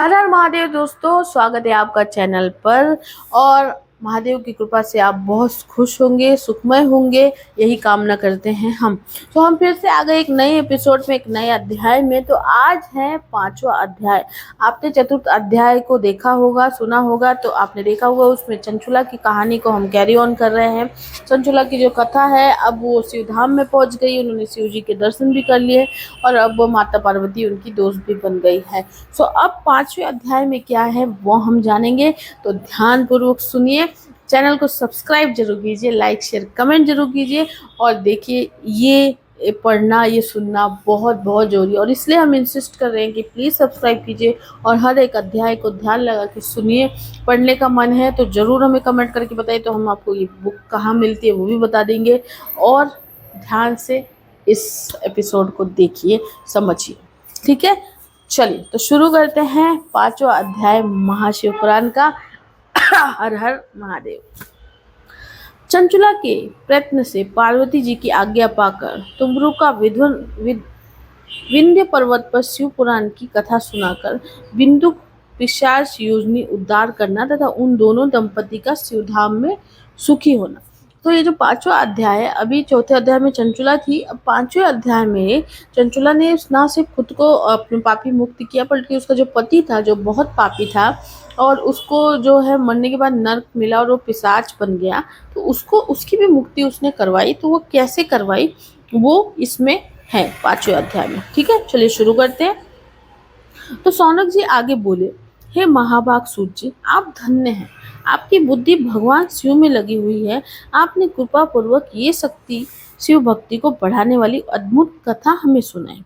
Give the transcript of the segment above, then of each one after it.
हर हर महादेव दोस्तों, स्वागत है आपका चैनल पर। और महादेव की कृपा से आप बहुत खुश होंगे, सुखमय होंगे, यही कामना करते हैं हम। तो हम फिर से आ गए एक नए एपिसोड में, एक नए अध्याय में। तो आज है 5वां अध्याय। आपने चतुर्थ अध्याय को देखा होगा, सुना होगा, तो आपने देखा होगा उसमें चंचुला की कहानी को हम कैरी ऑन कर रहे हैं। चंचुला की जो कथा है, अब वो शिव धाम में पहुंच गई, उन्होंने शिव जी के दर्शन भी कर लिए और अब वो माता पार्वती उनकी दोस्त भी बन गई है। सो अब 5वें अध्याय में क्या है वो हम जानेंगे, तो ध्यान पूर्वक सुनिए। चैनल को सब्सक्राइब जरूर कीजिए, लाइक शेयर कमेंट जरूर कीजिए। और देखिए, ये पढ़ना, ये सुनना बहुत बहुत जरूरी है और इसलिए हम इंसिस्ट कर रहे हैं कि प्लीज़ सब्सक्राइब कीजिए और हर एक अध्याय को ध्यान लगा के सुनिए। पढ़ने का मन है तो ज़रूर हमें कमेंट करके बताइए, तो हम आपको ये बुक कहाँ मिलती है वो भी बता देंगे। और ध्यान से इस एपिसोड को देखिए, समझिए, ठीक है। चलिए तो शुरू करते हैं 5वां अध्याय महाशिव पुराण का। हर हर महादेव। चंचुला के प्रयत्न से पार्वती जी की आज्ञा पाकर तुमरू का विंध्य पर्वत पर शिव पुराण की कथा सुनाकर बिंदु पिशाच योजनी उद्धार करना तथा उन दोनों दंपति का शिवधाम में सुखी होना। तो ये जो 5वां अध्याय है, अभी चौथे अध्याय में चंचुला थी, अब 5वें अध्याय में चंचुला ने ना सिर्फ खुद को अपने पापी मुक्त किया, बल्कि उसका जो पति था, जो बहुत पापी था और उसको जो है मरने के बाद नर्क मिला और वो पिशाच बन गया, तो उसको उसकी भी मुक्ति उसने करवाई। तो वो कैसे करवाई वो इसमें है 5वें अध्याय में, ठीक है। चलिए शुरू करते हैं। तो सौनक जी आगे बोले, हे महाभाग सूत जी, आप धन्य हैं। आपकी बुद्धि भगवान शिव में लगी हुई है। आपने कृपा पूर्वक ये शक्ति शिव भक्ति को बढ़ाने वाली अद्भुत कथा हमें सुनाई।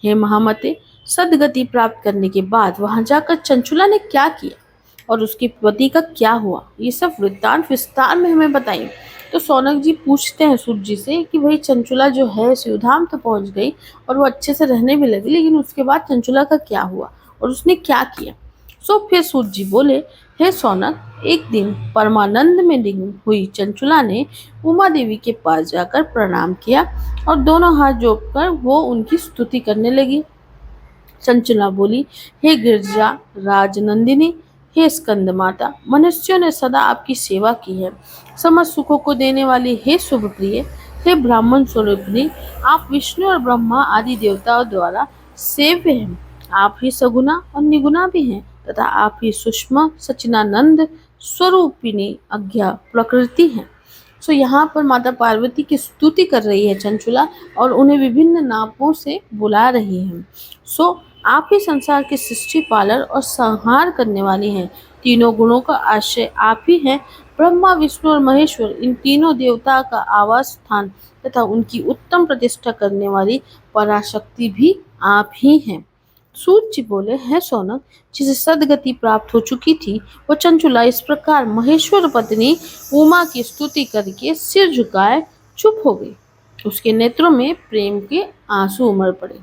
हे महामते, सदगति प्राप्त करने के बाद वहां जाकर चंचुला ने क्या किया और उसके पति का क्या हुआ, ये सब वृत्तांत विस्तार में हमें बताइए। तो सौनक जी पूछते हैं सूत जी से कि भाई चंचुला जो है शिवधाम तो पहुंच गई और वो अच्छे से रहने भी लगी, लेकिन उसके बाद चंचुला का क्या हुआ और उसने क्या किया। सो फिर सूत जी बोले, हे सौनक, एक दिन परमानंद में लीन हुई चंचुला ने उमा देवी के पास जाकर प्रणाम किया और दोनों हाथ जोड़कर वो उनकी स्तुति करने लगी। चंचुला बोली, हे गिरजा राजनंदिनी, हे स्कंद माता, मनुष्यों ने सदा आपकी सेवा की है। समस्त सुखों को देने वाली हे शुभ प्रिय, हे ब्राह्मण स्वरूपिणी, आप विष्णु और ब्रह्मा आदि देवताओं द्वारा सेव्य हैं। आप ही सगुना और निगुना भी हैं तथा आप ही सूक्ष्म सच्चिदानंद स्वरूपिणी अज्ञा प्रकृति हैं। सो यहाँ पर माता पार्वती की स्तुति कर रही है चंचुला और उन्हें विभिन्न नामों से बुला रही है। सो आप ही संसार के सृष्टि पालन और संहार करने वाली हैं। तीनों गुणों का आश्रय आप ही हैं। ब्रह्मा विष्णु और महेश्वर, इन तीनों देवता का आवास स्थान तथा उनकी उत्तम प्रतिष्ठा करने वाली पराशक्ति भी आप ही हैं। सूत जी बोले, है सौनक, जिसे सदगति प्राप्त हो चुकी थी वो चंचुला इस प्रकार महेश्वर पत्नी उमा की स्तुति करके सिर झुकाए चुप हो गई। उसके नेत्रों में प्रेम के आंसू उमड़ पड़े।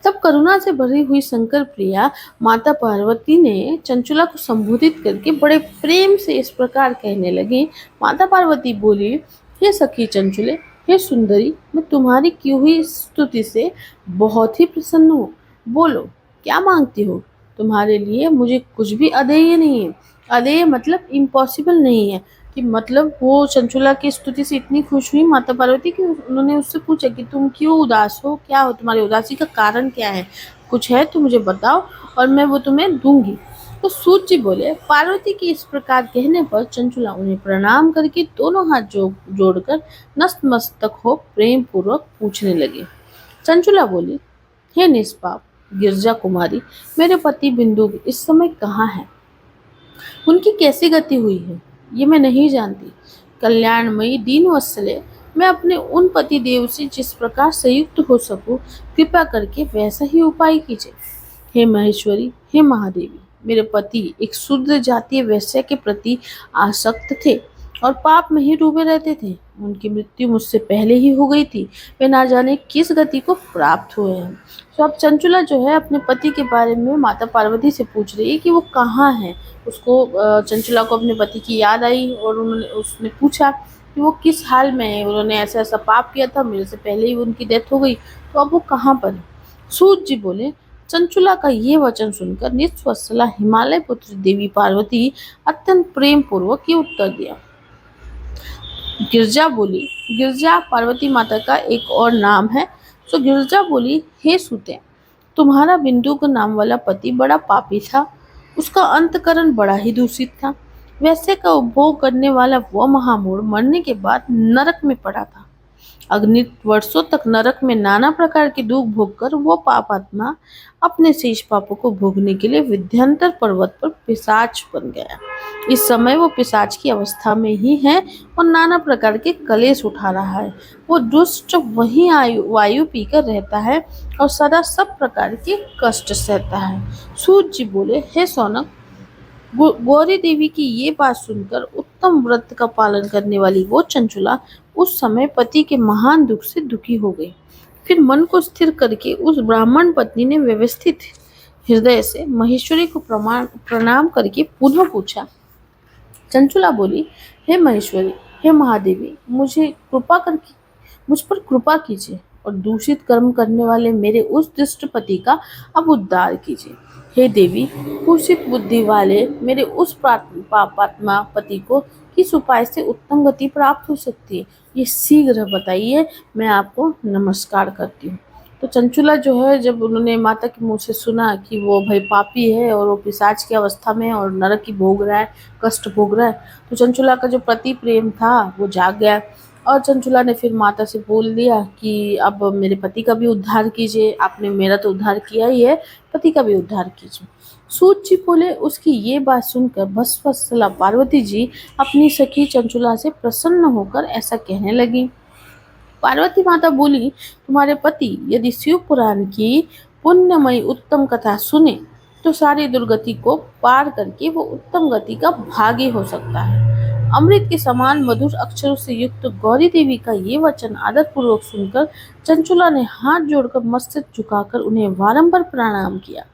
तब करुणा से भरी हुई शंकर प्रिया माता पार्वती ने चंचुला को संबोधित करके बड़े प्रेम से इस प्रकार कहने लगी। माता पार्वती बोली, हे सखी चंचुले, हे सुंदरी, मैं तुम्हारी की हुई स्तुति से बहुत ही प्रसन्न हूँ। बोलो, क्या मांगती हो। तुम्हारे लिए मुझे कुछ भी अदेय नहीं है। अदेय मतलब इम्पॉसिबल नहीं है, कि मतलब वो चंचुला की स्तुति से इतनी खुश हुई माता पार्वती कि उन्होंने उससे पूछा कि तुम क्यों उदास हो, क्या हो, तुम्हारी उदासी का कारण क्या है, कुछ है तो मुझे बताओ और मैं वो तुम्हें दूंगी। तो सूत जी बोले, पार्वती के इस प्रकार कहने पर चंचुला उन्हें प्रणाम करके दोनों हाथ जोड़कर नतमस्तक हो प्रेम पूर्वक पूछने लगे। चंचुला बोली, हे निष्पाप गिरजा कुमारी, मेरे पति बिंदु इस समय कहाँ है, उनकी कैसी गति हुई है, ये मैं नहीं जानती। कल्याणमयी दीन वत्सले, मैं अपने उन पति देव से जिस प्रकार संयुक्त हो सकूं, कृपा करके वैसा ही उपाय कीजिए। हे महेश्वरी, हे महादेवी, मेरे पति एक शूद्र जातीय वैश्य के प्रति आसक्त थे और पाप में ही डूबे रहते थे। उनकी मृत्यु मुझसे पहले ही हो गई थी। वे ना जाने किस गति को प्राप्त हुए हैं। तो अब चंचुला जो है अपने पति के बारे में माता पार्वती से पूछ रही है कि वो कहाँ है। उसको चंचुला को अपने पति की याद आई और उसने पूछा कि वो किस हाल में है। उन्होंने ऐसा ऐसा पाप किया था, मेरे से पहले ही उनकी डेथ हो गई, तो अब वो कहाँ पर है। सूत जी बोले, चंचुला का ये वचन सुनकर निस्वसला हिमालय पुत्री देवी पार्वती अत्यंत प्रेम पूर्वक ये उत्तर दिया। गिरजा बोली, गिरजा पार्वती माता का एक और नाम है। तो गिरजा बोली, हे सूते, तुम्हारा बिंदुक नाम वाला पति बड़ा पापी था, उसका अंतकरण बड़ा ही दूषित था। वैसे का उपभोग करने वाला वह महामूढ़ मरने के बाद नरक में पड़ा था। अगणित वर्षों तक नरक में नाना प्रकार के दुख भोग कर वो पापात्मा अपने शेष पापों को भोगने के लिए विंध्याचल पर्वत पर पिशाच बन गया। इस समय वो पिशाच की अवस्था में ही है और नाना प्रकार के कलेश उठा रहा है। वो दुष्ट वही वायु पीकर रहता है और सदा सब प्रकार के कष्ट सहता है। सूत जी बोले, हे सौनक, गौरी देवी की ये बात सुनकर उत्तम व्रत का पालन करने वाली वो चंचुला उस समय पति के महान दुख से दुखी हो गई। फिर मन को स्थिर करके उस ब्राह्मण पत्नी ने व्यवस्थित हृदय से महेश्वरी को प्रणाम करके पुनः पूछा। चंचुला बोली, हे महेश्वरी, हे महादेवी, मुझ पर कृपा कीजिए और दूषित कर्म करने वाले मेरे उस दुष्ट पति का अब उद्धार कीजिए। हे देवी, कुशित बुद्धि वाले मेरे उस पापात्मा पति को किस उपाय से उत्तम गति प्राप्त हो सकती है, ये शीघ्र बताइए, मैं आपको नमस्कार करती हूँ। तो चंचुला जो है, जब उन्होंने माता के मुंह से सुना कि वो भाई पापी है और वो पिशाच की अवस्था में है और नरक की भोग रहा है, कष्ट भोग रहा है, तो चंचुला का जो पति प्रेम था वो जाग गया। और चंचुला ने फिर माता से बोल दिया कि अब मेरे पति का भी उद्धार कीजिए, आपने मेरा तो उद्धार किया ही है, पति का भी उद्धार कीजिए। सूत जी बोले, उसकी ये बात सुनकर भस्वसला पार्वती जी अपनी सखी चंचुला से प्रसन्न होकर ऐसा कहने लगी। पार्वती माता बोली, तुम्हारे पति यदि शिव पुराण की पुण्यमयी उत्तम कथा सुने तो सारी दुर्गति को पार करके वो उत्तम गति का भागी हो सकता है। अमृत के समान मधुर अक्षरों से युक्त गौरी देवी का ये वचन आदर पूर्वक सुनकर चंचुला ने हाथ जोड़कर मस्तक झुकाकर उन्हें बारंबार प्रणाम किया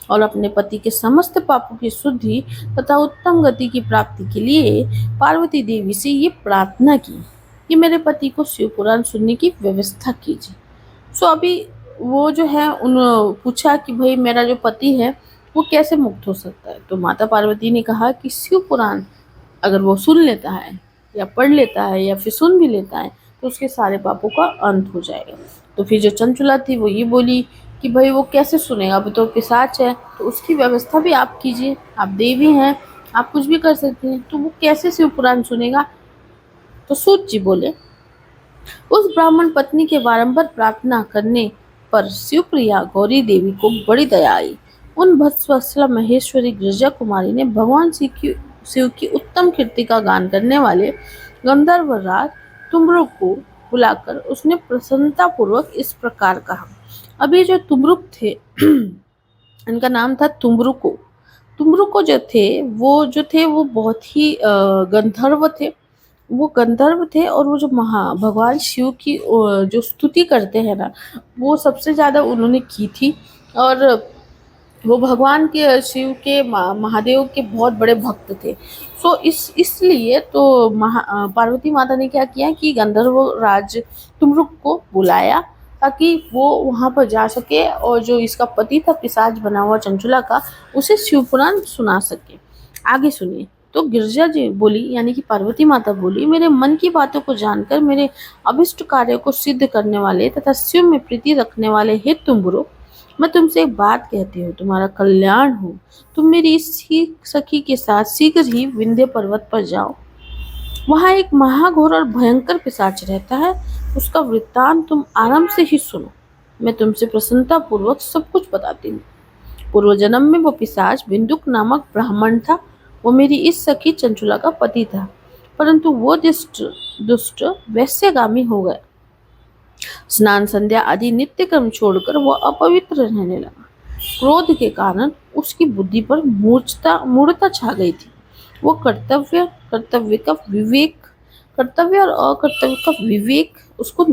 और अपने पति के समस्त पापों की शुद्धि तथा उत्तम गति की प्राप्ति के लिए पार्वती देवी से ये प्रार्थना की कि मेरे पति को शिव पुराण सुनने की व्यवस्था कीजिए। सो अभी वो जो है उन पूछा कि भाई मेरा जो पति है वो कैसे मुक्त हो सकता है। तो माता पार्वती ने कहा कि शिव पुराण अगर वो सुन लेता है या पढ़ लेता है या फिर सुन भी लेता है तो उसके सारे पापों का अंत हो जाएगा। तो फिर जो चंचुला थी वो ये बोली कि भाई वो कैसे सुनेगा, अभी तो पिशाच है, तो उसकी व्यवस्था भी आप कीजिए, आप देवी हैं, आप कुछ भी कर सकती हैं, तो वो कैसे शिव पुराण सुनेगा। तो सूत जी बोले, उस ब्राह्मण पत्नी के बारंबार प्रार्थना करने पर शिवप्रिया गौरी देवी को बड़ी दया आई। उन भस्वसला महेश्वरी गिरजा कुमारी ने भगवान शिव की उत्तम कीर्ति का गान करने वाले गंधर्व राज तुमरुक को बुलाकर उसने प्रसन्नता पूर्वक इस प्रकार कहा। अभी जो तुमरुक थे इनका नाम था तुमरुको। तुमरुको जो थे वो बहुत ही गंधर्व थे। वो गंधर्व थे और वो जो भगवान शिव की जो स्तुति करते हैं ना, वो सबसे ज़्यादा उन्होंने की थी। और वो भगवान के शिव के महादेव के बहुत बड़े भक्त थे। सो इसलिए तो पार्वती माता ने क्या किया कि गंधर्व राज तुमरुक को बुलाया ताकि वो वहाँ पर जा सके और जो इसका पति था पिशाच बना हुआ चंचुला का, उसे शिव पुराण सुना सके। आगे सुनिए। तो गिरजा जी बोली, यानी कि पार्वती माता बोली, मेरे मन की बातों को जानकर मेरे अभिष्ट कार्यों को सिद्ध करने वाले तथा शिव में प्रीति रखने वाले हे तुमरुक, मैं तुमसे एक बात कहती हूँ, तुम्हारा कल्याण हो। तुम मेरी इस सखी के साथ शीघ्र ही विंध्य पर्वत पर जाओ। वहाँ एक महाघोर और भयंकर पिशाच रहता है, उसका वृत्तांत तुम आराम से ही सुनो। मैं तुमसे प्रसन्नता पूर्वक सब कुछ बताती हूँ। पूर्व जन्म में वो पिशाच बिंदुक नामक ब्राह्मण था। वो मेरी इस सखी चंचुला का पति था, परंतु वो दुष्ट वैश्यगामी हो गया। स्नान संध्या आदि नित्य कर्म छोड़कर वह अपवित्र रहने लगा। क्रोध के कारण उसकी बुद्धि पर मूढ़ता छा गई थी। वो कर्तव्य और अकर्तव्य का विवेक उसको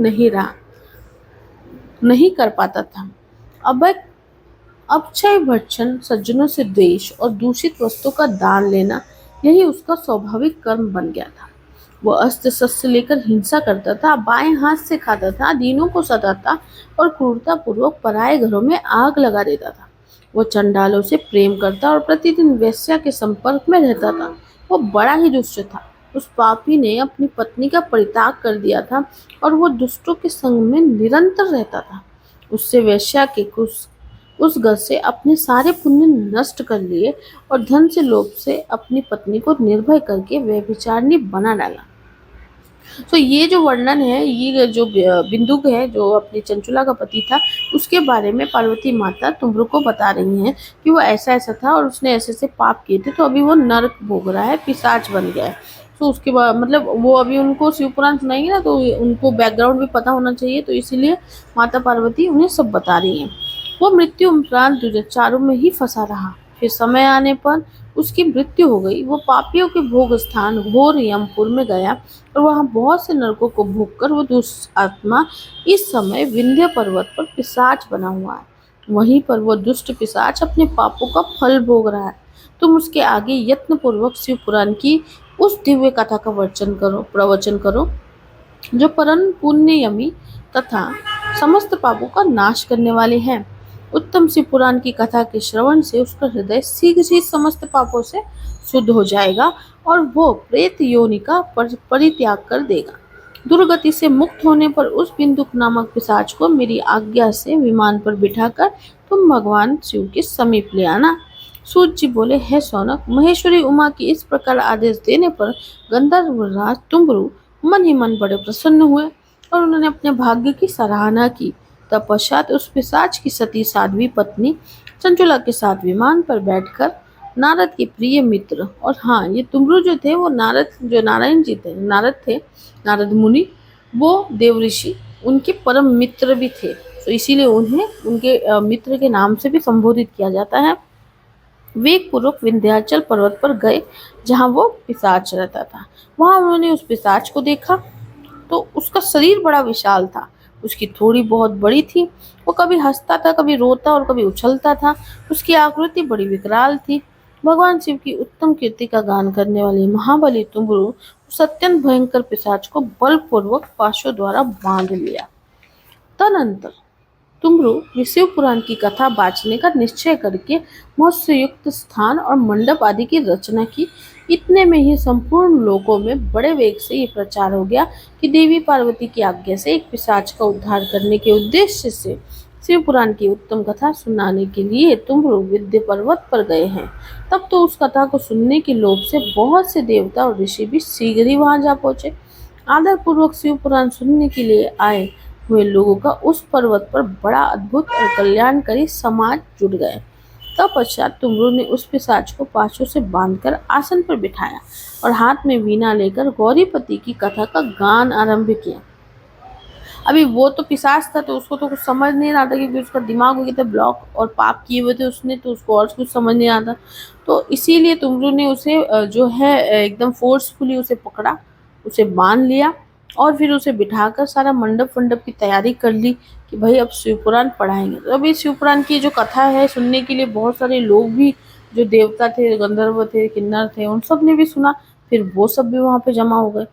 नहीं कर पाता था। अक्षय भक्षण, सज्जनों से द्वेष और दूषित वस्तु का दान लेना, यही उसका स्वाभाविक कर्म बन गया था। वह अस्त्र शस्त्र लेकर हिंसा करता था, बाएं हाथ से खाता था, दीनों को सताता और क्रूरता पूर्वक पराये घरों में आग लगा देता था। वो चंडालों से प्रेम करता और प्रतिदिन वेश्या के संपर्क में रहता था। वो बड़ा ही दुष्ट था। उस पापी ने अपनी पत्नी का परित्याग कर दिया था और वो दुष्टों के संग में निरंतर रहता था। उससे वेश्या के कुछ उस घर से अपने सारे पुण्य नष्ट कर लिए और धन से लोभ से अपनी पत्नी को निर्भय करके व्यभिचारिणी बना डाला। तो ये जो वर्णन है, ये जो बिंदुक है जो अपनी चंचुला का पति था, उसके बारे में पार्वती माता तुम्बरू को बता रही हैं कि वो ऐसा ऐसा था और उसने ऐसे ऐसे पाप किए थे, तो अभी वो नरक भोग रहा है, पिशाच बन गया है। तो उसके बाद मतलब वो अभी उनको शिव पुराण सुनाएंगे ना, तो उनको बैकग्राउंड भी पता होना चाहिए, तो इसीलिए माता पार्वती उन्हें सब बता रही हैं। वो मृत्यु उपरांत दुराचारों में ही फंसा रहा। फिर समय आने पर उसकी मृत्यु हो गई। वो पापियों के भोग स्थान घोर यमपुर में गया और वहाँ बहुत से नरकों को भोग कर वो दुष्ट आत्मा इस समय विंध्य पर्वत पर पिशाच बना हुआ है। वहीं पर वो दुष्ट पिशाच अपने पापों का फल भोग रहा है। तुम उसके आगे यत्न पूर्वक शिव पुराण की उस दिव्य कथा का प्रवचन करो जो परम पुण्ययमी तथा समस्त पापों का नाश करने वाले हैं। उत्तम शिव पुराण की कथा के श्रवण से उसका हृदय शीघ्र ही समस्त पापों से शुद्ध हो जाएगा और वो प्रेत योनि का परित्याग कर देगा। दुर्गति से मुक्त होने पर उस बिंदुक नामक पिशाच को मेरी आज्ञा से विमान पर बिठाकर तुम भगवान शिव के समीप ले आना। सूत जी बोले, हे सौनक, महेश्वरी उमा की इस प्रकार आदेश देने पर गंधर्वराज तुम्बरू मन ही मन बड़े प्रसन्न हुए और उन्होंने अपने भाग्य की सराहना की। तत्पश्चात उस पिशाच की सती साध्वी पत्नी चंचुला के साथ विमान पर बैठकर नारद के प्रिय मित्र, और हाँ, ये तुम्बरू जो थे वो नारद, जो नारायण जी थे, नारद मुनि, वो देवऋषि उनके परम मित्र भी थे, तो इसीलिए उन्हें उनके मित्र के नाम से भी संबोधित किया जाता है। वेग पूर्वक विंध्याचल पर्वत पर गए जहाँ वो पिशाच रहता था। वहां उन्होंने उस पिशाच को देखा तो उसका शरीर बड़ा विशाल था, उसकी थोड़ी बहुत बड़ी थी। वो कभी हंसता था, कभी रोता और कभी उछलता था। उसकी आकृति बड़ी विकराल थी। भगवान शिव की उत्तम कीर्ति का गान करने वाले महाबली तुम्बरू उस अत्यंत भयंकर पिशाच को बलपूर्वक पाशों द्वारा बांध लिया। तदनंतर तुम्बरू शिव पुराण की कथा बाँचने का निश्चय करके मत्स्य युक्त स्थान और मंडप आदि की रचना की। इतने में ही संपूर्ण लोकों में बड़े वेग से ये प्रचार हो गया कि देवी पार्वती की आज्ञा से एक पिशाच का उद्धार करने के उद्देश्य से शिव पुराण की उत्तम कथा सुनाने के लिए तुम्बरू विंध्य पर्वत पर गए हैं। तब तो उस कथा को सुनने के लोभ से बहुत से देवता और ऋषि भी शीघ्र ही वहां जा पहुंचे। आदर पूर्वक शिव पुराण सुनने के लिए आए हुए लोगों का उस पर्वत पर बड़ा अद्भुत और कल्याणकारी समाज जुट गए। तत्पश्चात तुम्बरू ने उस पिशाच को पाशों से बांधकर आसन पर बिठाया और हाथ में वीणा लेकर गौरीपति की कथा का गान आरंभ किया। अभी वो तो पिशाच था, तो उसको तो कुछ समझ नहीं रहा था, क्योंकि उसका दिमाग हो गया था ब्लॉक और पाप किए हुए थे उसने, तो उसको और कुछ समझ नहीं आता। तो इसीलिए तुम्बरू ने उसे जो है एकदम फोर्सफुली उसे पकड़ा, उसे बांध लिया और फिर उसे बिठाकर सारा मंडप वंडप की तैयारी कर ली कि भाई अब शिवपुराण पढ़ाएंगे। तो अभी शिवपुराण की जो कथा है सुनने के लिए बहुत सारे लोग भी, जो देवता थे, गंधर्व थे, किन्नर थे, उन सब ने भी सुना। फिर वो सब भी वहां पे जमा हो गए।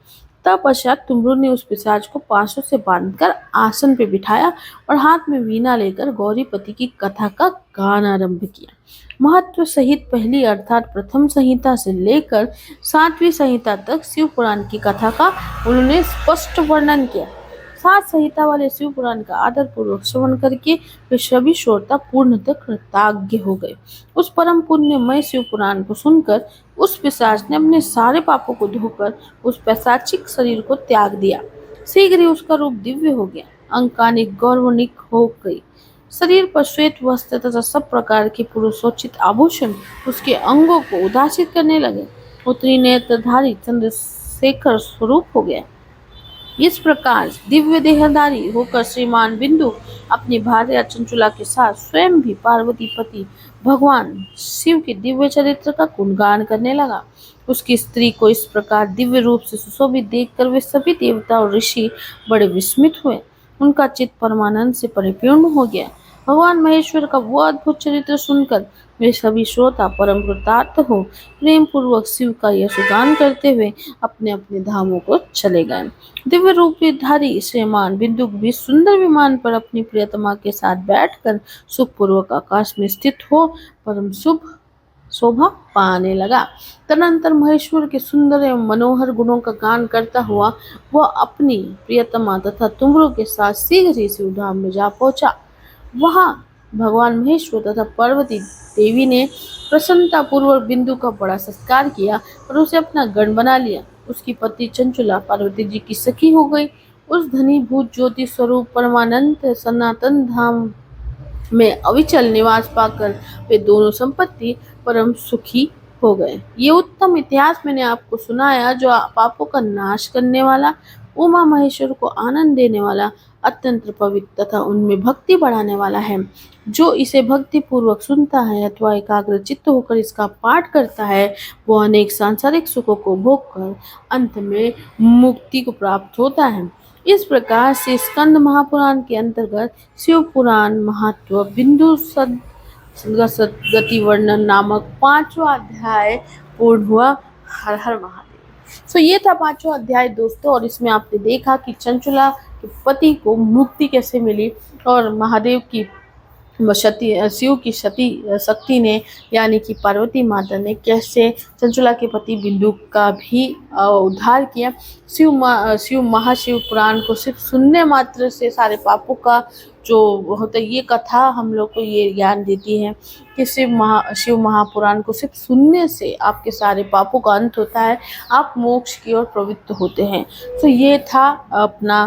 तत्पश्चात तुम्बरू ने उस पिशाच को पाशों से बांधकर आसन पे बिठाया और हाथ में वीणा लेकर गौरीपति की कथा का गान आरंभ किया। महत्व सहित पहली अर्थात प्रथम संहिता से लेकर 7वीं संहिता तक शिव पुराण की कथा का उन्होंने स्पष्ट वर्णन किया। 7 संहिता वाले शिव पुराण का आदर पूर्वक श्रवण करके वे सभी श्रोता पूर्णतः कृतज्ञ हो गए। उस परम पुण्यमय शिव पुराण को सुनकर उस पिशाच ने अपने सारे पापों को धोकर उस पैशाचिक शरीर को त्याग दिया। शीघ्र ही उसका रूप दिव्य हो गया, अंकानिक गौरवनिक हो गई। शरीर पर श्वेत वस्त्र तथा सब प्रकार के पुरुषोचित आभूषण उसके अंगों को उदासित करने लगे। उत्तरी नेत्रधारी चंद्रशेखर स्वरूप हो गया। इस प्रकार दिव्य देहधारी होकर श्रीमान बिंदु अपनी भार्या चंचुला के साथ स्वयं भी पार्वती पति भगवान शिव के दिव्य चरित्र का गुणगान करने लगा। उसकी स्त्री को इस प्रकार दिव्य रूप से सुशोभित देखकर वे सभी देवता और ऋषि बड़े विस्मित हुए। उनका चित्त परमानंद से परिपूर्ण हो गया। भगवान महेश्वर का वो अद्भुत चरित्र सुनकर वे सभी श्रोता परम कृतार्थ हो प्रेम पूर्वक शिव का यशगान करते हुए अपने अपने धामों को चले गए। दिव्य रूपधारी श्रीमान बिंदुक भी सुंदर विमान पर अपनी प्रियतमा के साथ बैठकर सुखपूर्वक आकाश में स्थित हो परम शुभ शोभा पाने लगा। तदनंतर महेश्वर के सुंदर एवं मनोहर गुणों का गान करता हुआ वह अपनी प्रियतमा तथा तुमरों के साथ शीघ्र ही शिवधाम में जा पहुंचा। वहां भगवान महेश्वर तथा पार्वती देवी ने प्रसन्नता पूर्वक बिंदु का बड़ा सत्कार किया और उसे अपना गण बना लिया। उसकी पत्नी चंचुला पार्वती जी की सखी हो गई। उस धनीभूत ज्योति स्वरूप परमानंद सनातन धाम में अविचल निवास पाकर वे दोनों संपत्ति परम सुखी हो गए। ये उत्तम इतिहास मैंने आपको सुनाया जो पापों का नाश करने वाला, उमा महेश्वर को आनंद देने वाला, अत्यंत पवित्र तथा उनमें भक्ति बढ़ाने वाला है। जो इसे भक्ति पूर्वक सुनता है अथवा एकाग्र चित्त होकर इसका पाठ करता है वो अनेक सांसारिक सुखों को भोग कर अंत में मुक्ति को प्राप्त होता है। इस प्रकार से स्कंद महापुराण के अंतर्गत शिव पुराण महत्व बिंदु गति वर्णन नामक 5वां अध्याय पूर्ण हुआ। हर हर महादेव। सो ये था 5वां अध्याय दोस्तों, और इसमें आपने देखा कि चंचुला के पति को मुक्ति कैसे मिली और महादेव की शिव की शक्ति ने यानी कि पार्वती माता ने कैसे चंचुला के पति बिंदु का भी उद्धार किया। शिव महाशिव पुराण को सिर्फ सुनने मात्र से सारे पापों का जो होता है, ये कथा हम लोग को ये ज्ञान देती है कि शिव महापुराण को सिर्फ सुनने से आपके सारे पापों का अंत होता है, आप मोक्ष की ओर प्रवृत्त होते हैं। तो ये था अपना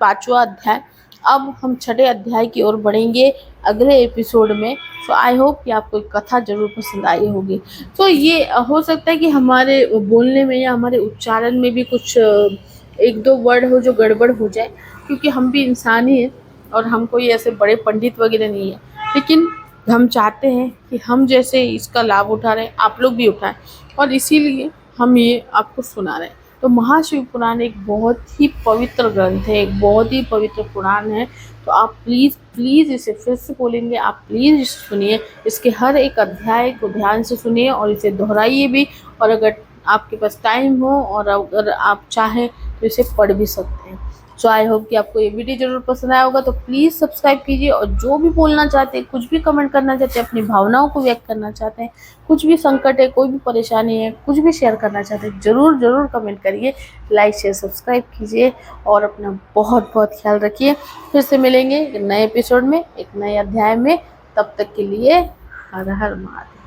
5वां अध्याय। अब हम 6ठे अध्याय की ओर बढ़ेंगे अगले एपिसोड में। तो आई होप कि आपको कथा जरूर पसंद आई होगी। तो ये हो सकता है कि हमारे बोलने में या हमारे उच्चारण में भी कुछ 1-2 वर्ड हो जो गड़बड़ हो जाए, क्योंकि हम भी इंसान ही हैं और हम कोई ऐसे बड़े पंडित वगैरह नहीं है, लेकिन हम चाहते हैं कि हम जैसे इसका लाभ उठा रहे हैं आप लोग भी उठाएं, और इसीलिए हम ये आपको सुना रहे हैं। तो महाशिव पुराण एक बहुत ही पवित्र ग्रंथ है, एक बहुत ही पवित्र पुराण है। तो आप प्लीज़ इसे फिर से बोलेंगे, आप प्लीज़ इसे सुनिए, इसके हर एक अध्याय को ध्यान से सुनिए और इसे दोहराइए भी, और अगर आपके पास टाइम हो और अगर आप चाहें तो इसे पढ़ भी सकते हैं। सो आई होप कि आपको ये वीडियो जरूर पसंद आया होगा। तो प्लीज़ सब्सक्राइब कीजिए, और जो भी बोलना चाहते हैं, कुछ भी कमेंट करना चाहते हैं, अपनी भावनाओं को व्यक्त करना चाहते हैं, कुछ भी संकट है, कोई भी परेशानी है, कुछ भी शेयर करना चाहते हैं, ज़रूर कमेंट करिए, लाइक शेयर सब्सक्राइब कीजिए और अपना बहुत ख्याल रखिए। फिर से मिलेंगे एक नए एपिसोड में, एक नए अध्याय में। तब तक के लिए हर हर महादेव।